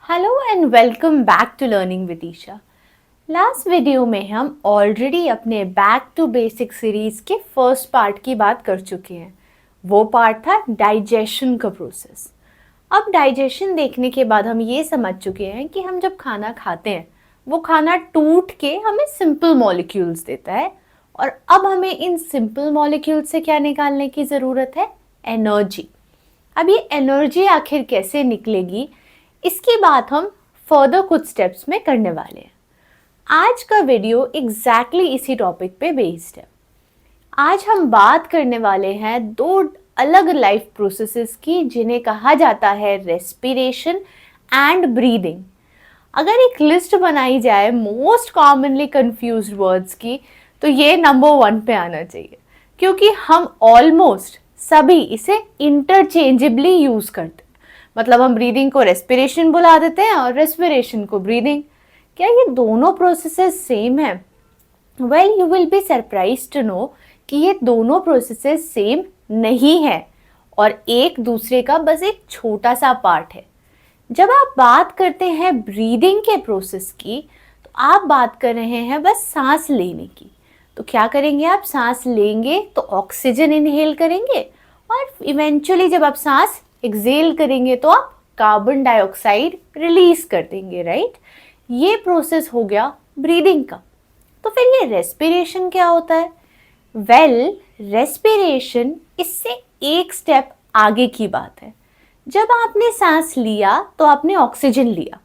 Hello and welcome back to learning with Isha. Last video में हम already अपने back to basic series के first part की बात कर चुके हैं। वो पार्ट था डाइजेशन का प्रोसेस। अब डाइजेशन देखने के बाद हम ये समझ चुके हैं कि हम जब खाना खाते हैं वो खाना टूट के हमें सिंपल मॉलिक्यूल्स देता है, और अब हमें इन सिंपल मॉलिक्यूल्स से क्या निकालने की ज़रूरत है? एनर्जी। अब ये एनर्जी आखिर कैसे निकलेगी, इसकी बात हम फर्दर कुछ स्टेप्स में करने वाले हैं। आज का वीडियो एग्जैक्टली इसी टॉपिक पे बेस्ड है। आज हम बात करने वाले हैं दो अलग लाइफ प्रोसेसेस की, जिन्हें कहा जाता है रेस्पिरेशन एंड ब्रीदिंग। अगर एक लिस्ट बनाई जाए मोस्ट कॉमनली कंफ्यूज्ड वर्ड्स की, तो ये नंबर 1 पे आना चाहिए, क्योंकि हम ऑलमोस्ट सभी इसे इंटरचेंजेबली यूज करते हैं। मतलब हम ब्रीदिंग को रेस्पिरेशन बुला देते हैं और रेस्पिरेशन को ब्रीदिंग। क्या ये दोनों प्रोसेसेस सेम है? Well, you will be surprised to know कि ये दोनों प्रोसेसेस सेम नहीं है, और एक दूसरे का बस एक छोटा सा पार्ट है। जब आप बात करते हैं ब्रीदिंग के प्रोसेस की, तो आप बात कर रहे हैं बस सांस लेने की। तो क्या करेंगे आप? सांस लेंगे तो ऑक्सीजन इनहेल करेंगे, और इवेंचुअली जब आप सांस एक्सेल करेंगे तो आप कार्बन डाइऑक्साइड रिलीज कर देंगे, राइट? ये प्रोसेस हो गया ब्रीदिंग का। तो फिर ये रेस्पिरेशन क्या होता है? वेल, रेस्पिरेशन इससे एक स्टेप आगे की बात है। जब आपने सांस लिया तो आपने ऑक्सीजन लिया,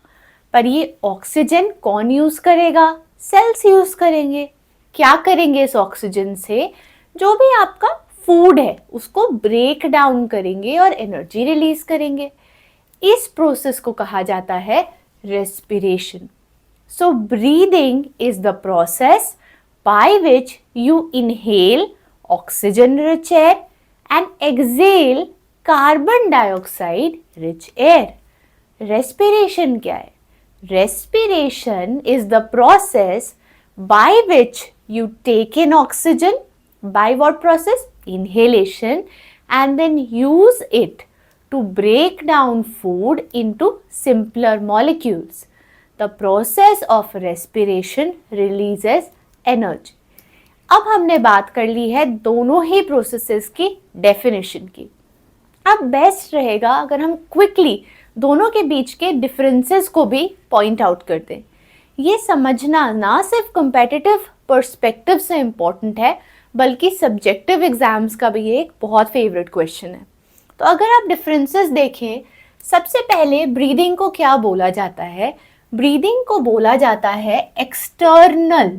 पर ये ऑक्सीजन कौन यूज करेगा? सेल्स यूज करेंगे। क्या करेंगे इस ऑक्सीजन से? जो भी आपका फूड है उसको ब्रेक डाउन करेंगे और एनर्जी रिलीज करेंगे। इस प्रोसेस को कहा जाता है respiration. So breathing is the process by which you inhale oxygen rich air and exhale carbon dioxide rich air. Respiration क्या है? Respiration is the process by which you take in oxygen, by what process? Inhalation, and then use it to break down food into simpler molecules. The process of respiration releases energy. अब हमने बात कर ली है दोनों ही processes की definition की। अब best रहेगा अगर हम क्विकली दोनों के बीच के डिफरेंसेस को भी पॉइंट आउट कर दें। ये समझना ना सिर्फ कम्पेटिटिव पर्सपेक्टिव से इम्पॉर्टेंट है, बल्कि सब्जेक्टिव एग्जाम्स का भी ये एक बहुत फेवरेट क्वेश्चन है। तो अगर आप डिफरेंसेस देखें, सबसे पहले ब्रीदिंग को क्या बोला जाता है? ब्रीदिंग को बोला जाता है एक्सटर्नल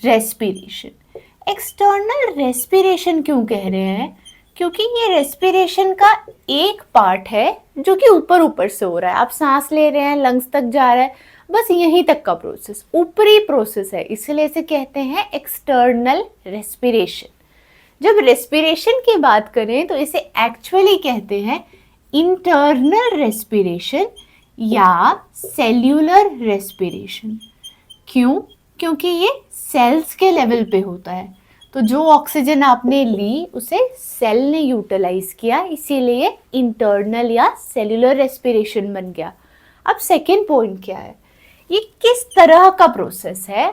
रेस्पिरेशन। एक्सटर्नल रेस्पिरेशन क्यों कह रहे हैं? क्योंकि ये रेस्पिरेशन का एक पार्ट है जो कि ऊपर ऊपर से हो रहा है। आप सांस ले रहे हैं, लंग्स तक जा रहा है, बस यहीं तक का प्रोसेस ऊपरी प्रोसेस है, इसलिए इसे कहते हैं एक्सटर्नल रेस्पिरेशन। जब रेस्पिरेशन की बात करें तो इसे एक्चुअली कहते हैं इंटरनल रेस्पिरेशन या सेल्यूलर रेस्पिरेशन। क्यों? क्योंकि ये सेल्स के लेवल पे होता है। तो जो ऑक्सीजन आपने ली उसे सेल ने यूटिलाइज किया, इसीलिए इंटरनल या सेल्यूलर रेस्पिरेशन बन गया। अब सेकेंड पॉइंट क्या है? ये किस तरह का प्रोसेस है?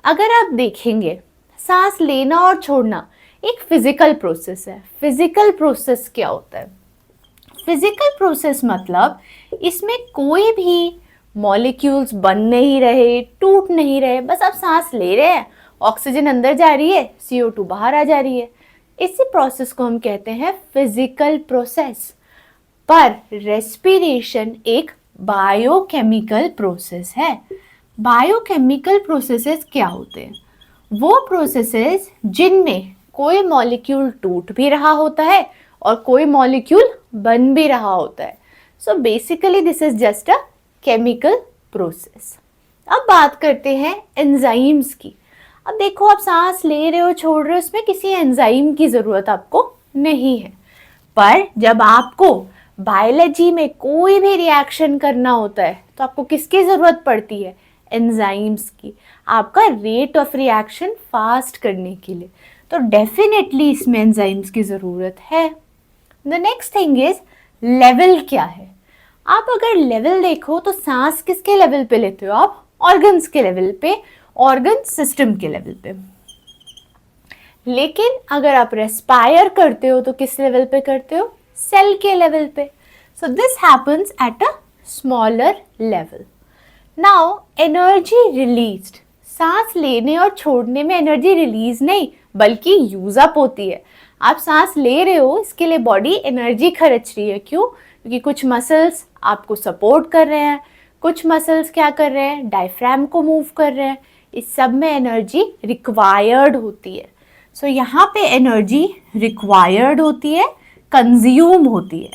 अगर आप देखेंगे, सांस लेना और छोड़ना एक फिजिकल प्रोसेस है। फिजिकल प्रोसेस क्या होता है? फिजिकल प्रोसेस मतलब इसमें कोई भी मॉलिक्यूल्स बन नहीं रहे, टूट नहीं रहे, बस आप सांस ले रहे हैं, ऑक्सीजन अंदर जा रही है, CO2 बाहर आ जा रही है। इसी प्रोसेस को हम कहते हैं फिजिकल प्रोसेस। पर रेस्पिरेशन एक बायोकेमिकल प्रोसेस है। बायोकेमिकल प्रोसेसेस क्या होते हैं? वो प्रोसेसेस जिनमें कोई मॉलिक्यूल टूट भी रहा होता है और कोई मॉलिक्यूल बन भी रहा होता है। So basically this is just a chemical process. अब बात करते हैं एंजाइम्स की। अब देखो, आप सांस ले रहे हो, छोड़ रहे हो, इसमें किसी एंजाइम की ज़रूरत आपको नहीं है। पर जब आपको बायोलॉजी में कोई भी रिएक्शन करना होता है तो आपको किसकी ज़रूरत पड़ती है? एंजाइम्स की, आपका रेट ऑफ रिएक्शन फास्ट करने के लिए। तो डेफिनेटली इसमें एंजाइम्स की ज़रूरत है। The next thing is level क्या है? आप अगर लेवल देखो तो सांस किसके लेवल पे लेते हो आप? ऑर्गन्स के लेवल पे, ऑर्गन सिस्टम के लेवल पे। लेकिन अगर आप रेस्पायर करते हो तो किस लेवल पे करते हो? सेल के लेवल पे। So this happens at a smaller level. Now energy released, सांस लेने और छोड़ने में एनर्जी रिलीज नहीं बल्कि यूज अप होती है। आप सांस ले रहे हो, इसके लिए बॉडी एनर्जी खर्च रही है। क्यों? क्योंकि कुछ मसल्स आपको सपोर्ट कर रहे हैं, कुछ मसल्स क्या कर रहे हैं? डायफ्राम को मूव कर रहे हैं। इस सब में एनर्जी रिक्वायर्ड होती है। सो यहाँ पे एनर्जी रिक्वायर्ड होती है, कंज्यूम होती है।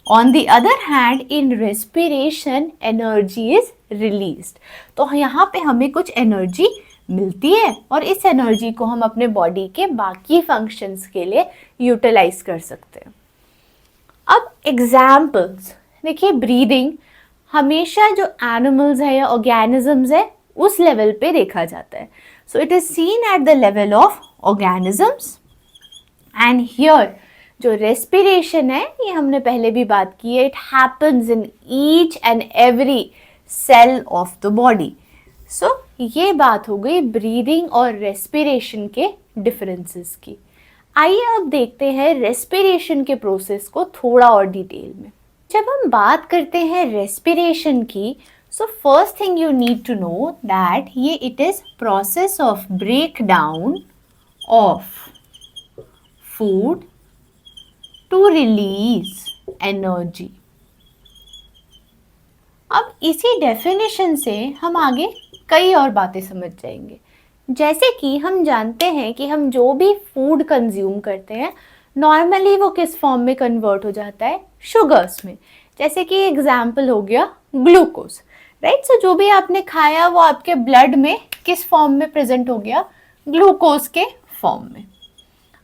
On the other hand in respiration energy is released. तो यहाँ पे हमें कुछ एनर्जी मिलती है और इस एनर्जी को हम अपने बॉडी के बाकी फंक्शंस के लिए यूटिलाइज कर सकते हैं। अब एग्जाम्पल्स देखिए, ब्रीदिंग हमेशा जो एनिमल्स है या ऑर्गेनिजम्स है उस लेवल पे देखा जाता है। So it is seen at the level of organisms. And here जो रेस्पिरेशन है, ये हमने पहले भी बात की है, it happens in each and every cell of the body. So ये बात हो गई ब्रीदिंग और रेस्पिरेशन के डिफरेंसेस की। आइए अब देखते हैं रेस्पिरेशन के प्रोसेस को थोड़ा और डिटेल में। जब हम बात करते हैं रेस्पिरेशन की, so first thing you need to know that ये it is process of break down of food to release energy. अब इसी डेफिनेशन से हम आगे कई और बातें समझ जाएंगे। जैसे कि हम जानते हैं कि हम जो भी फूड कंज्यूम करते हैं नॉर्मली वो किस फॉर्म में कन्वर्ट हो जाता है? शुगर्स में। जैसे कि एग्जाम्पल हो गया ग्लूकोज, राइट। सो जो भी आपने खाया वो आपके ब्लड में किस फॉर्म में प्रेजेंट हो गया? ग्लूकोज के फॉर्म में।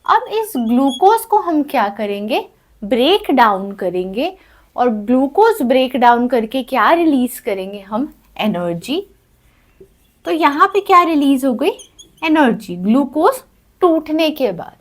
अब इस ग्लूकोज को हम क्या करेंगे? ब्रेक डाउन करेंगे और ग्लूकोज ब्रेक डाउन करके क्या रिलीज करेंगे हम? एनर्जी। तो यहाँ पे क्या रिलीज हो गई? एनर्जी, ग्लूकोज टूटने के बाद।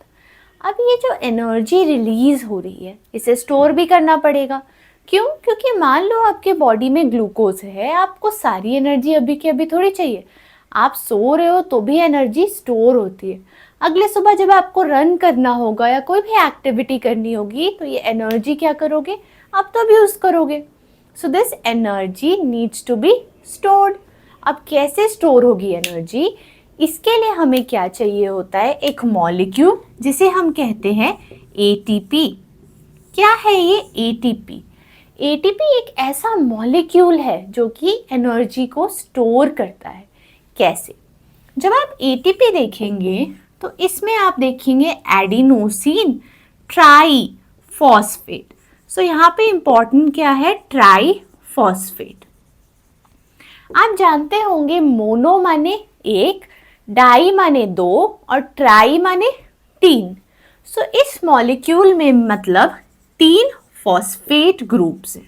अब ये जो एनर्जी रिलीज हो रही है इसे स्टोर भी करना पड़ेगा। क्यों? क्योंकि मान लो आपके बॉडी में ग्लूकोज है, आपको सारी एनर्जी अभी की अभी थोड़ी चाहिए। आप सो रहे हो तो भी एनर्जी स्टोर होती है। अगले सुबह जब आपको रन करना होगा या कोई भी एक्टिविटी करनी होगी तो ये एनर्जी क्या करोगे? आप तब यूज करोगे। So this energy needs to be stored. अब कैसे स्टोर होगी एनर्जी? इसके लिए हमें क्या चाहिए होता है? एक मॉलिक्यूल जिसे हम कहते हैं एटीपी। क्या है ये एटीपी? एटीपी एक ऐसा मॉलिक्यूल है जो कि एनर्जी को स्टोर करता है। कैसे? जब आप एटीपी देखेंगे तो इसमें आप देखेंगे एडिनोसिन ट्राईफॉस्फेट। सो यहाँ पे इंपॉर्टेंट क्या है? ट्राईफॉस्फेट। आप जानते होंगे मोनो माने एक, डाई माने दो और ट्राई माने तीन। सो इस मॉलिक्यूल में मतलब 3 फॉस्फेट ग्रुप्स हैं।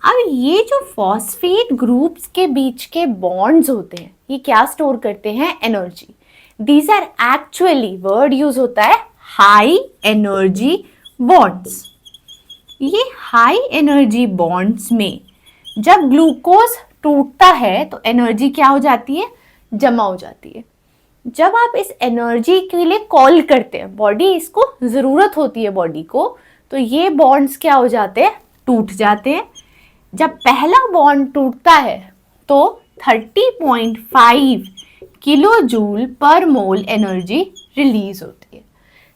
अब ये जो फॉस्फेट ग्रुप्स के बीच के बॉन्ड्स होते हैं ये क्या स्टोर करते हैं? Energy. These are actually, word use होता है हाई एनर्जी बॉन्ड्स। ये हाई एनर्जी बॉन्ड्स में जब ग्लूकोज टूटता है तो एनर्जी क्या हो जाती है? जमा हो जाती है। जब आप इस एनर्जी के लिए कॉल करते हैं, बॉडी इसको ज़रूरत होती है बॉडी को, तो ये बॉन्ड्स क्या हो जाते हैं? टूट जाते हैं। जब पहला बॉन्ड टूटता है तो 30.5 kilo joule per mole energy release होती है।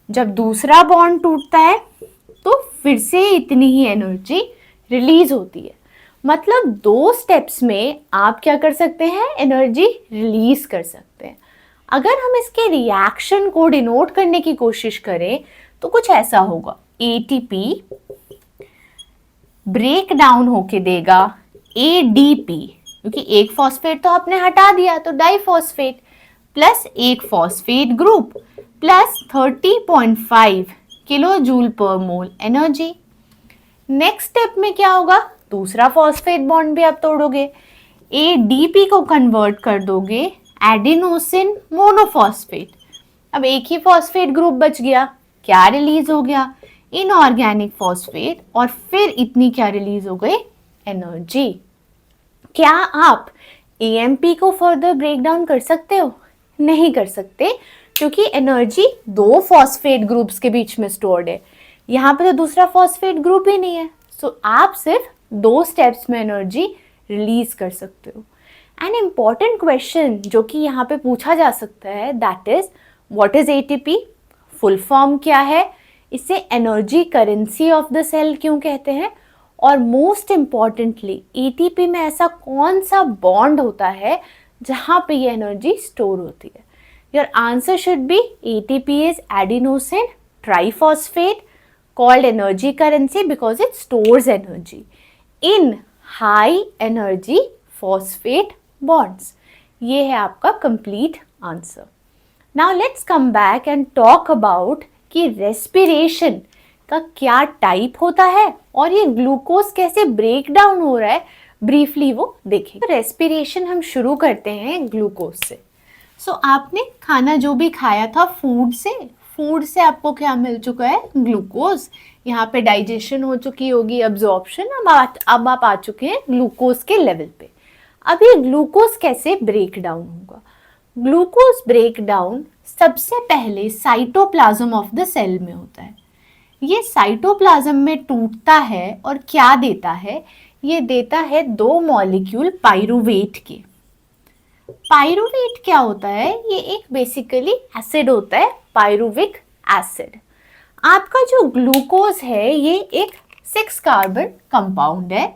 जब दूसरा बॉन्ड टूटता है तो फिर से इतनी ही एनर्जी रिलीज होती है। मतलब 2 स्टेप्स में आप क्या कर सकते हैं? एनर्जी रिलीज कर सकते हैं। अगर हम इसके रिएक्शन को डिनोट करने की कोशिश करें तो कुछ ऐसा होगा। एटीपी ब्रेक डाउन होके देगा एडीपी, क्योंकि एक फॉस्फेट तो आपने हटा दिया तो डाइफॉस्फेट, प्लस एक phosphate group plus 30.5 kilo joule per mole energy. Next step में क्या होगा? दूसरा फॉस्फेट बॉन्ड भी आप तोड़ोगे, एडीपी को कन्वर्ट कर दोगे एडिनोसिन मोनोफॉस्फेट। अब एक ही फॉस्फेट ग्रुप बच गया, क्या रिलीज हो गया? इनऑर्गेनिक फॉस्फेट, और फिर इतनी क्या रिलीज हो गई, एनर्जी। क्या आप एएमपी को फर्दर ब्रेक डाउन कर सकते हो? नहीं कर सकते, क्योंकि एनर्जी दो फॉस्फेट ग्रुप्स के बीच में स्टोर्ड है, यहाँ पे तो दूसरा फॉस्फेट ग्रुप ही नहीं है। सो आप सिर्फ दो स्टेप्स में एनर्जी रिलीज कर सकते हो। एन इम्पॉर्टेंट क्वेश्चन जो कि यहाँ पे पूछा जा सकता है, that is what is ATP, full form क्या है, इसे energy currency of the cell क्यों कहते हैं, और मोस्ट इम्पॉर्टेंटली एटीपी में ऐसा कौन सा बॉन्ड होता है जहाँ पे ये एनर्जी स्टोर होती है। Your answer should be ATP is adenosine triphosphate called energy currency because it stores energy in high energy phosphate bonds. ये है आपका complete answer. Now let's come back and talk about कि respiration का क्या type होता है और ये ग्लूकोज कैसे ब्रेक डाउन हो रहा है, ब्रीफली वो देखेंगे। तो रेस्पिरेशन हम शुरू करते हैं ग्लूकोज से। आपने खाना जो भी खाया था फूड से आपको क्या मिल चुका है, ग्लूकोज। यहाँ पे डाइजेशन हो चुकी होगी, अब्जॉर्प्शन, अब आप आ चुके हैं ग्लूकोज के लेवल पे। अब ये ग्लूकोज कैसे ब्रेक डाउन होगा? ग्लूकोज ब्रेक डाउन सबसे पहले साइटोप्लाज्म ऑफ द सेल में होता है। ये साइटोप्लाज्म में टूटता है और क्या देता है, ये देता है दो मॉलिक्यूल पाइरुवेट के। पाइरुवेट क्या होता है, ये एक बेसिकली एसिड होता है, पाइरुविक एसिड। आपका जो ग्लूकोज है ये एक 6 कार्बन कंपाउंड है।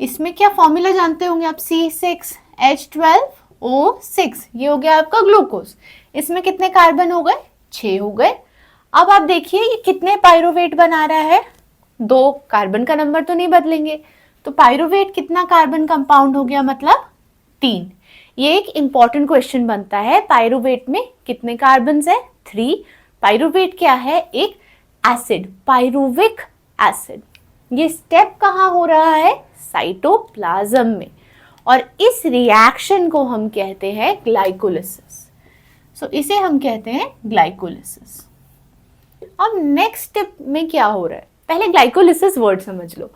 इसमें क्या फॉर्मूला जानते होंगे आप, C6H12O6, ये हो गया आपका ग्लूकोज। इसमें कितने कार्बन हो गए, 6 हो गए। अब आप देखिए ये कितने पाइरुवेट बना रहा है, 2 कार्बन का नंबर तो नहीं बदलेंगे, तो पाइरुवेट कितना कार्बन कंपाउंड हो गया, मतलब 3। ये एक इंपॉर्टेंट क्वेश्चन बनता है, पाइरुवेट में कितने कार्बन है, 3। पाइरुवेट क्या है, एक एसिड, पाइरुविक एसिड। ये स्टेप कहाँ हो रहा है, साइटोप्लाज्म में, और इस रिएक्शन को हम कहते हैं ग्लाइकोलिसिस। इसे हम कहते हैं ग्लाइकोलिसिस। अब नेक्स्ट स्टेप में क्या हो रहा है, पहले ग्लाइकोलिसिस वर्ड समझ लो।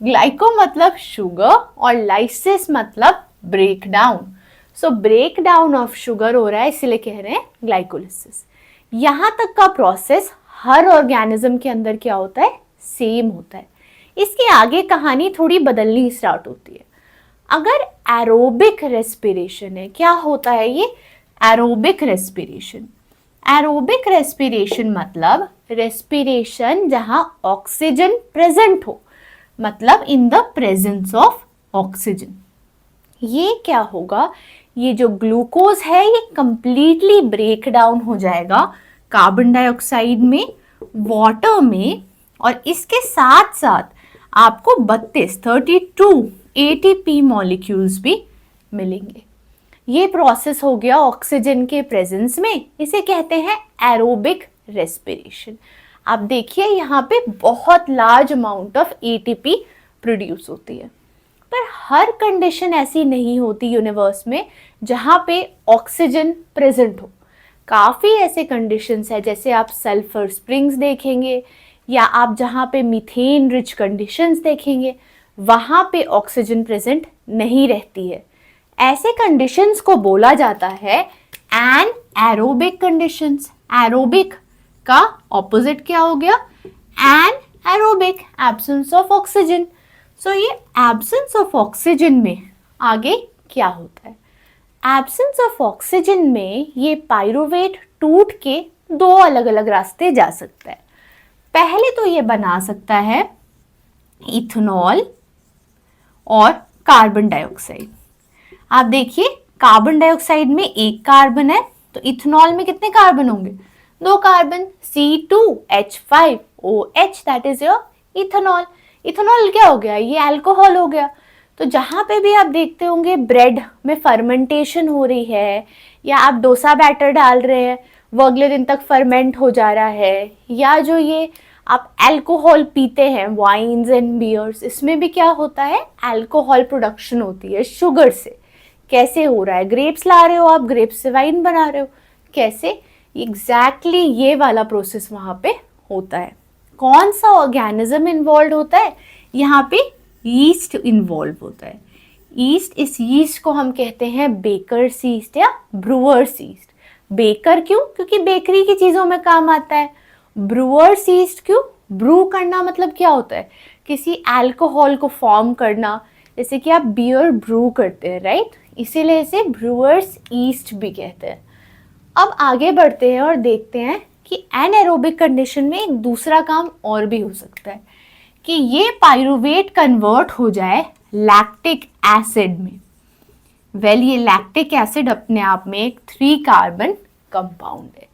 ग्लाइको मतलब शुगर और लाइसिस मतलब break down. Break down of sugar हो रहा है, इसलिए कह रहे हैं ग्लाइकोलिसिस। यहां तक का प्रोसेस हर ऑर्गेनिज्म के अंदर क्या होता है, सेम होता है। इसके आगे कहानी थोड़ी बदलनी स्टार्ट होती है। अगर एरोबिक रेस्पिरेशन है, क्या होता है ये, एरोबिक रेस्पिरेशन। एरोबिक रेस्पिरेशन मतलब रेस्पिरेशन जहां ऑक्सीजन प्रेजेंट हो, मतलब in the presence of oxygen. ये क्या होगा, ये जो ग्लूकोज है ये कंप्लीटली ब्रेक डाउन हो जाएगा कार्बन डाइऑक्साइड में, वाटर में, और इसके साथ साथ आपको 32 एटीपी मॉलिक्यूल्स भी मिलेंगे। ये प्रोसेस हो गया ऑक्सीजन के प्रेजेंस में, इसे कहते हैं एरोबिक रेस्पिरेशन। आप देखिए यहाँ पे बहुत large amount of ATP produce होती है, पर हर कंडीशन ऐसी नहीं होती यूनिवर्स में जहाँ पे ऑक्सीजन प्रेजेंट हो। काफ़ी ऐसे कंडीशंस है, जैसे आप सल्फर स्प्रिंग्स देखेंगे या आप जहाँ पे मीथेन रिच कंडीशंस देखेंगे, वहाँ पे ऑक्सीजन प्रेजेंट नहीं रहती है। ऐसे कंडीशंस को बोला जाता है एन एरोबिक कंडीशंस। एरोबिक का ऑपोजिट क्या हो गया, anaerobic, absence of oxygen. ये एब्सेंस ऑफ ऑक्सीजन में आगे क्या होता है, एब्सेंस ऑफ ऑक्सीजन में ये पाइरुवेट टूट के 2 अलग अलग रास्ते जा सकता है। पहले तो ये बना सकता है इथेनॉल और कार्बन डाइऑक्साइड। आप देखिए कार्बन डाइऑक्साइड में 1 कार्बन है, तो इथेनॉल में कितने कार्बन होंगे, 2 carbon, C2H5OH, that is your ethanol. Ethanol क्या हो गया, ये अल्कोहल हो गया। तो जहाँ पे भी आप देखते होंगे ब्रेड में फर्मेंटेशन हो रही है, या आप डोसा बैटर डाल रहे हैं वो अगले दिन तक फर्मेंट हो जा रहा है, या जो ये आप अल्कोहल पीते हैं वाइन्स एंड बियर्स, इसमें भी क्या होता है, अल्कोहल प्रोडक्शन होती है शुगर से। कैसे हो रहा है, ग्रेप्स ला रहे हो आप, ग्रेप्स से वाइन बना रहे हो, कैसे, एग्जैक्टली ये वाला प्रोसेस वहाँ पे होता है। कौन सा ऑर्गेनिज्म इन्वॉल्व होता है? यहाँ पे यीस्ट इन्वॉल्व होता है। यीस्ट, इस यीस्ट को हम कहते हैं बेकर्स यीस्ट या ब्रूअर्स यीस्ट। बेकर क्यों? क्योंकि बेकरी की चीज़ों में काम आता है। ब्रूअर्स यीस्ट क्यों? ब्रू करना मतलब क्या होता है? किसी अल्कोहल को फॉर्म करना, जैसे कि आप बियर ब्रू करते हैं, राइट? इसीलिए इसे ब्रूअर्स यीस्ट भी कहते हैं। अब आगे बढ़ते हैं और देखते हैं कि एनाएरोबिक कंडीशन में एक दूसरा काम और भी हो सकता है कि ये पाइरूवेट कन्वर्ट हो जाए लैक्टिक एसिड में। ये लैक्टिक एसिड अपने आप में एक 3 कार्बन कंपाउंड है।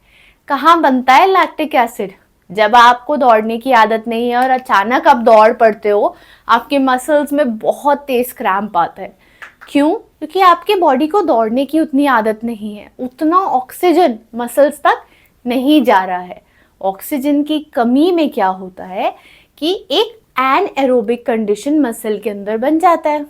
कहाँ बनता है लैक्टिक एसिड? जब आपको दौड़ने की आदत नहीं है और अचानक आप दौड़ पड़ते हो, आपके मसल्स में बहुत तेज क्रैम्प आता है। क्यों? क्योंकि आपके बॉडी को दौड़ने की उतनी आदत नहीं है, उतना ऑक्सीजन मसल्स तक नहीं जा रहा है। ऑक्सीजन की कमी में क्या होता है कि एक एनएरोबिक कंडीशन मसल के अंदर बन जाता है।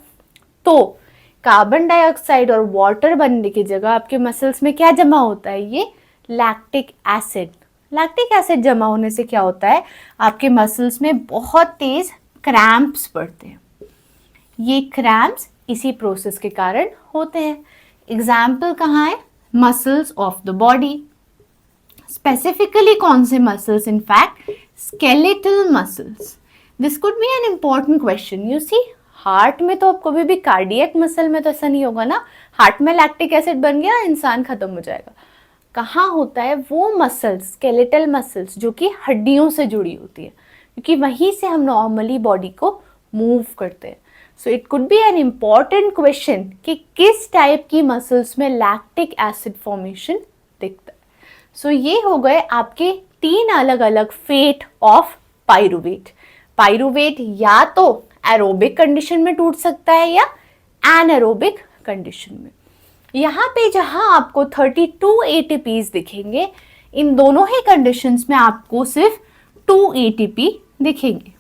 तो कार्बन डाइऑक्साइड और वाटर बनने की जगह आपके मसल्स में क्या जमा होता है? ये लैक्टिक एसिड। लैक्टिक एसिड जमा होने से क्या होता है? आपके मसल्स में बहुत तेज क्रैम्प्स पड़ते हैं। ये क्रैम्प्स इसी प्रोसेस के कारण होते हैं। एग्जाम्पल कहाँ है? Muscles of the body. Specifically कौन से muscles? In fact skeletal muscles. This could be an important question. You see, heart में तो कभी भी कार्डियक मसल में तो ऐसा नहीं होगा ना, हार्ट में लैक्टिक एसिड बन गया इंसान खत्म हो जाएगा। कहाँ होता है? वो मसल्स, स्केलेटल मसल्स, जो कि हड्डियों से जुड़ी होती है, क्योंकि वहीं से हम नॉर्मली बॉडी को मूव करते हैं। So it could be an important question कि किस टाइप की मसल्स में लैक्टिक एसिड फॉर्मेशन दिखता है। सो ये हो गए आपके 3 अलग अलग फेट ऑफ पाइरूवेट। पाइरूवेट या तो एरोबिक कंडीशन में टूट सकता है या एनारोबिक कंडीशन में। यहाँ पे जहाँ आपको 32 ATPs दिखेंगे, इन दोनों ही कंडीशंस में आपको सिर्फ 2 ATP दिखेंगे।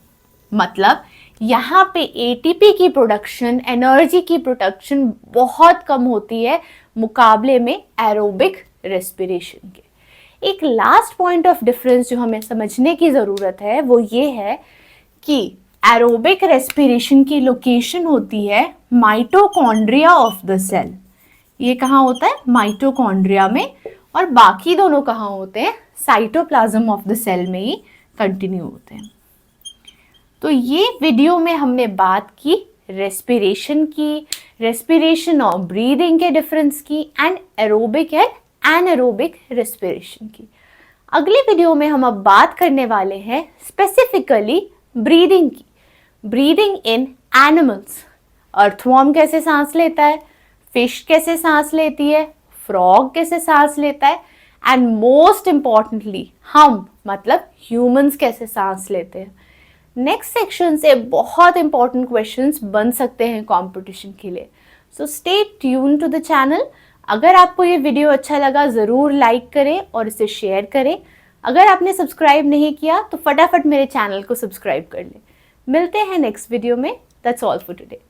मतलब यहाँ पे ATP की प्रोडक्शन, एनर्जी की प्रोडक्शन बहुत कम होती है मुकाबले में एरोबिक रेस्पिरेशन के। एक लास्ट पॉइंट ऑफ डिफरेंस जो हमें समझने की ज़रूरत है वो ये है कि एरोबिक रेस्पिरेशन की लोकेशन होती है माइटोकॉन्ड्रिया ऑफ द सेल। ये कहाँ होता है? माइटोकॉन्ड्रिया में। और बाकी दोनों कहाँ होते हैं? साइटोप्लाज्म ऑफ द सेल में ही कंटिन्यू होते हैं। तो ये वीडियो में हमने बात की रेस्पिरेशन की, रेस्पिरेशन और ब्रीदिंग के डिफरेंस की, and aerobic and anaerobic respiration की। अगले वीडियो में हम अब बात करने वाले हैं स्पेसिफिकली ब्रीदिंग की। Breathing in animals. अर्थवॉर्म कैसे सांस लेता है, फिश कैसे सांस लेती है, फ्रॉग कैसे सांस लेता है, एंड मोस्ट इम्पॉर्टेंटली हम मतलब ह्यूमंस कैसे सांस लेते हैं। नेक्स्ट सेक्शन से बहुत इंपॉर्टेंट क्वेश्चंस बन सकते हैं कंपटीशन के लिए। So stay tune to the channel. अगर आपको ये वीडियो अच्छा लगा ज़रूर लाइक करें और इसे शेयर करें। अगर आपने सब्सक्राइब नहीं किया तो फटाफट मेरे चैनल को सब्सक्राइब कर लें। मिलते हैं नेक्स्ट वीडियो में। That's all for today.